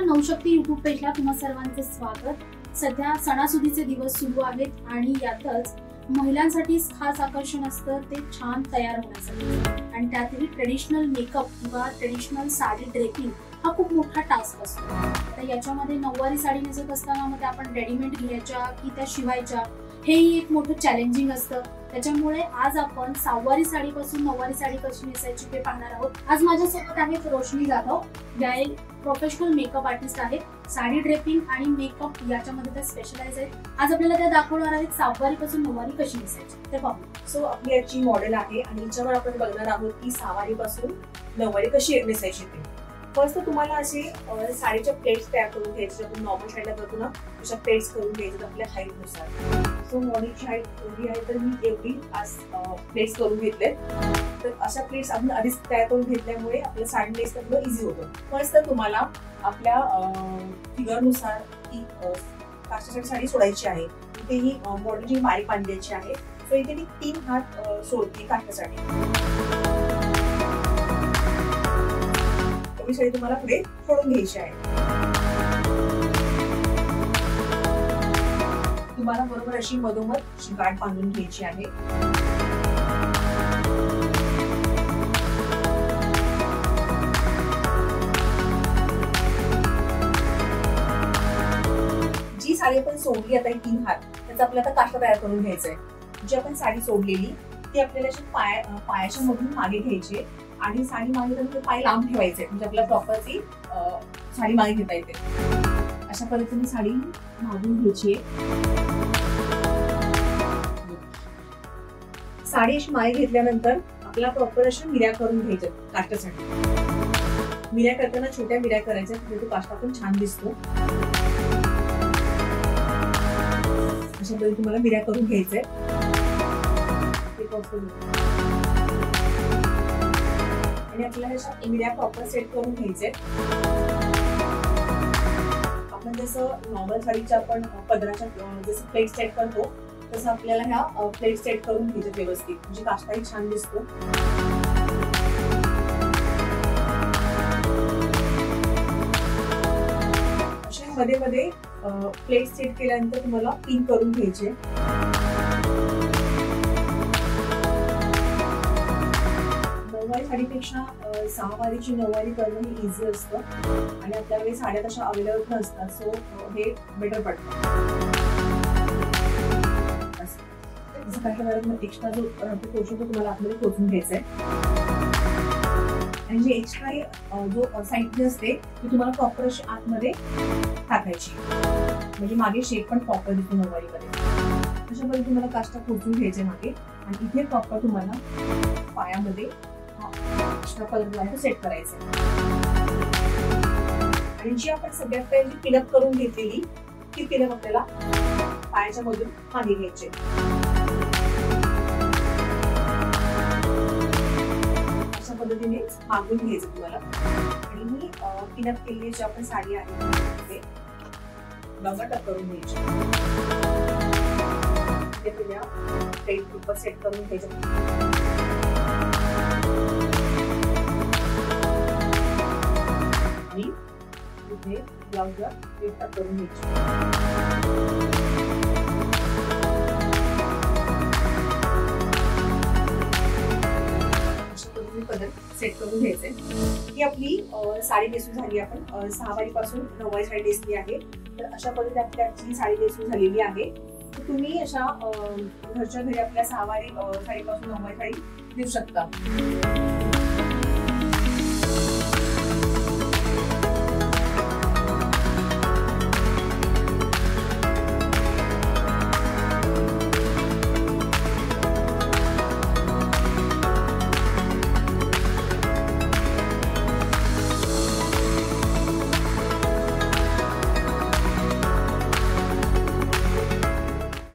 Navshakti YouTube पेजला तुम्हा सर्वांचे स्वागत। सध्या सणासुदीचे दिवस सुरू आहेत आणि यातच महिलांसाठी खास आकर्षण असतं ते छान तयार होण्यासाठी, आणि त्यातही ट्रेडिशनल मेकअप किंवा ट्रेडिशनल साडी ड्रेपिंग हा खूप मोठा टास्क असतो। तर याच्यामध्ये नऊवारी साडी नेसत असताना मध्ये आपण रेडीमेड घ्यायच्या की त्या शिवायच्या, हेही एक मोठं चॅलेंजिंग असतं। त्याच्यामुळे आज आपण सहावारी साडीपासून नऊवारी साडी कशी नेसायची ते पाहणार आहोत। आज माझ्यासोबत आहेत रोशनी जाधव, ज्या एक प्रोफेशनल मेकअप आर्टिस्ट आहेत। साडी ड्रेपिंग आणि मेकअप याच्यामध्ये त्या स्पेशलाइज आहेत। आज आपल्याला त्या दाखवणार आहेत सहावारी पासून नऊवारी कशी नेसायची ते पाहू। सो आपली याची मॉडेल आहे आणि याच्यावर आपण बघणार आहोत की सहावारी पासून नऊवारी कशी नेसायची ते। फर्स्ट तुम्हाला असे साडीच्या प्लेट्स तयार करून घ्यायचे, आपण नॉर्मल साडीला करतो ना तशा प्लेट्स करून घ्यायचे आपल्या हाईट नुसार। सो मॉडेलची हाईट एवढी आहे तर मी एवढी आज प्लेट्स करून घेतले। तर अशा प्लेट्स आपण आधीच तयार करून घेतल्यामुळे आपल्या साडी नेसणं थोडं इझी होतं। फर्स्ट तर तुम्हाला आपल्या फिगरनुसार ही काष्टासाठी साडी सोडायची आहे। इथे ही मॉडेलची बारीक बांधायची आहे। सो इथे मी 3 हात सोडते काष्टासाठी। साडी तुम्हाला पुढे सोडून घ्यायची आहे। तुम्हाला बरोबर अशी मधोमध गाठ बांधून घ्यायची आहे। जी साडी आपण सोडली आता 3 हात त्याचा आपल्याला आता काष्टा तयार करून घ्यायचा आहे। जी आपण साडी सोडलेली ती आपल्याला अशी पायाच्या मधून मागे घ्यायची आणि साडी मागे तर पाय लांब ठेवायचे, म्हणजे आपल्याला प्रॉपर ती साडी मागे घेता येते। अशा पद्धतीने साडी मागून घ्यायची आहे। साडी अशी मागे घेतल्यानंतर आपल्याला प्रॉपर अशा मिऱ्या करून घ्यायच्या काष्टासाठी। मिऱ्या करताना छोट्या मिऱ्या करायच्या, म्हणजे तो काष्टा पण छान दिसतो। अशा पद्धतीने तुम्हाला मिऱ्या करून घ्यायचंय। आणि आपल्याला अशा मिऱ्या प्रॉपर सेट करून घ्यायचे। आपण जसं नॉर्मल साडीच्या आपण पदराच्या जसं प्लेट सेट करतो तसं आपल्याला ह्या प्लेट सेट करून घ्यायचे व्यवस्थित, म्हणजे काष्टाही छान दिसतो। अशा मध्ये मध्ये प्लेट सेट केल्यानंतर तुम्हाला पिन करून घ्यायचे। नऊवारी साडीपेक्षा सहावारीची नऊवारी करणं हे इझी असतं आणि आपल्याकडे साड्या तशा अवेलेबल नसतात। सो हे बेटर पडतं। जसं काय करायला एक्स्ट्रा जो पोर्शन तो तुम्हाला आतमध्ये पोचून घ्यायचा आहे, आणि जे एक्स्ट्रा जो साईड असते ती तुम्हाला प्रॉपर अशी आतमध्ये टाकायची, म्हणजे मागे शेप पण प्रॉपर दिसतो नऊवारीमध्ये। अशा पद्धतीने तुम्हाला काष्टा पोचून घ्यायचे मागे, आणि इथे प्रॉपर तुम्हाला पायामध्ये एक्स्ट्रा कलर सेट करायचं। आणि जी आपण सगळ्यात पहिली पिनअप करून घेतलेली ती पिनअप आपल्याला पायाच्या मधून मागे घ्यायचे। अशा पद्धतीने मागून घ्यायचं तुम्हाला। आणि ही पिनअप केलेली जी आपण साडी आहे ते टक करून घ्यायची। ते तुम्हाला प्लेट ग्रुप सेट करून घ्यायचं। आणि इथे ब्लाउजला प्लेट करून घ्यायची। अशा पद्धतीने पदर सेट करून घ्यायचे। ही आपली साडी नेसून झाली। आपण सहावारी पासून नऊवारी साडी नेसली आहे। तर अशा पद्धतीने आपली साडी नेसून झालेली आहे। तर तुम्ही अशा घरच्या घरी आपल्या सहावारी साडीपासून नऊवारी साडी नेसू शकता।